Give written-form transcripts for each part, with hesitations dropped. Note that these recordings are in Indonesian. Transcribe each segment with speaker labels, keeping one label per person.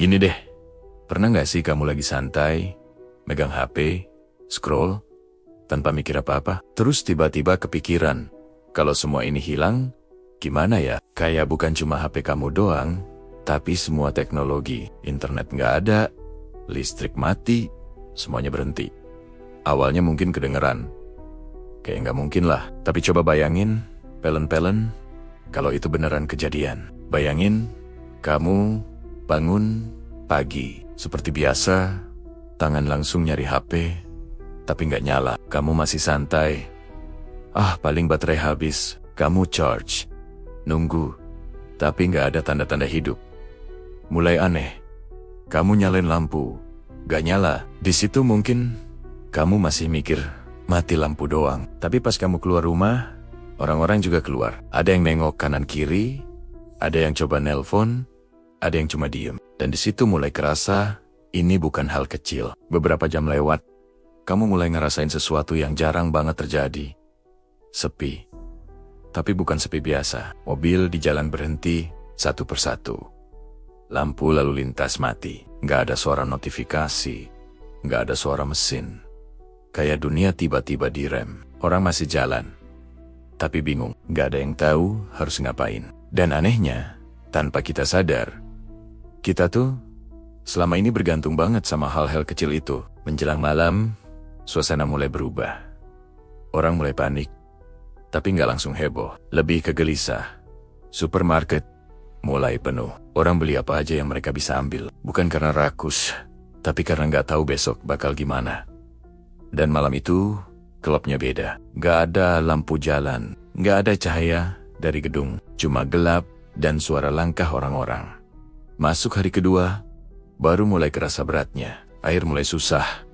Speaker 1: Gini deh, pernah nggak sih kamu lagi santai, megang HP, scroll, tanpa mikir apa-apa? Terus tiba-tiba kepikiran, kalau semua ini hilang, gimana ya? Kayak bukan cuma HP kamu doang, tapi semua teknologi, internet nggak ada, listrik mati, semuanya berhenti. Awalnya mungkin kedengeran, kayak nggak mungkin lah. Tapi coba bayangin, pelen-pelen, kalau itu beneran kejadian. Bayangin, kamu bangun pagi, seperti biasa, tangan langsung nyari HP, tapi nggak nyala. Kamu masih santai. Paling baterai habis. Kamu charge, nunggu, tapi nggak ada tanda-tanda hidup. Mulai aneh. Kamu nyalain lampu, nggak nyala. Di situ mungkin kamu masih mikir, mati lampu doang. Tapi pas kamu keluar rumah, orang-orang juga keluar. Ada yang nengok kanan kiri, ada yang coba nelpon, ada yang cuma diem. Dan di situ mulai kerasa, ini bukan hal kecil. Beberapa jam lewat, kamu mulai ngerasain sesuatu yang jarang banget terjadi. Sepi. Tapi bukan sepi biasa. Mobil di jalan berhenti, satu persatu. Lampu lalu lintas mati. Nggak ada suara notifikasi. Nggak ada suara mesin. Kayak dunia tiba-tiba direm. Orang masih jalan. Tapi bingung. Nggak ada yang tahu harus ngapain. Dan anehnya, tanpa kita sadar, kita tuh selama ini bergantung banget sama hal-hal kecil itu. Menjelang malam, suasana mulai berubah. Orang mulai panik, tapi nggak langsung heboh. Lebih ke gelisah. Supermarket mulai penuh. Orang beli apa aja yang mereka bisa ambil. Bukan karena rakus, tapi karena nggak tahu besok bakal gimana. Dan malam itu, klubnya beda. Nggak ada lampu jalan, nggak ada cahaya dari gedung. Cuma gelap dan suara langkah orang-orang. Masuk hari kedua, baru mulai kerasa beratnya. Air mulai susah,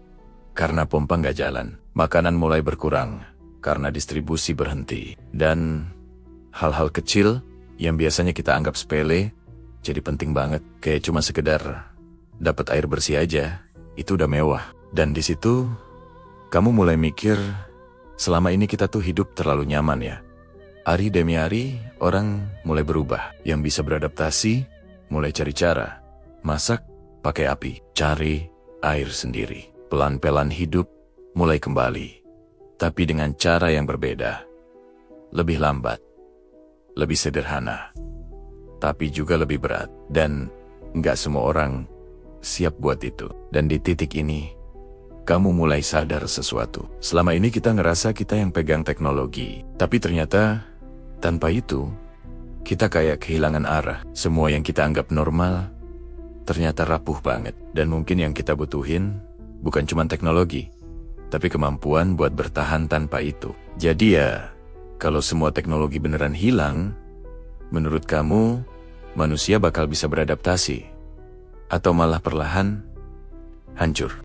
Speaker 1: karena pompa nggak jalan. Makanan mulai berkurang, karena distribusi berhenti. Dan hal-hal kecil yang biasanya kita anggap sepele, jadi penting banget. Kayak cuma sekedar dapat air bersih aja, itu udah mewah. Dan di situ, kamu mulai mikir, selama ini kita tuh hidup terlalu nyaman ya. Hari demi hari, orang mulai berubah. Yang bisa beradaptasi, mulai cari cara. Masak pakai api, cari air sendiri. Pelan-pelan hidup mulai kembali. Tapi dengan cara yang berbeda. Lebih lambat. Lebih sederhana. Tapi juga lebih berat. Dan nggak semua orang siap buat itu. Dan di titik ini, kamu mulai sadar sesuatu. Selama ini kita ngerasa kita yang pegang teknologi. Tapi ternyata, tanpa itu, kita kayak kehilangan arah. Semua yang kita anggap normal, ternyata rapuh banget. Dan mungkin yang kita butuhin, bukan cuma teknologi, tapi kemampuan buat bertahan tanpa itu. Jadi ya, kalau semua teknologi beneran hilang, menurut kamu, manusia bakal bisa beradaptasi? Atau malah perlahan hancur?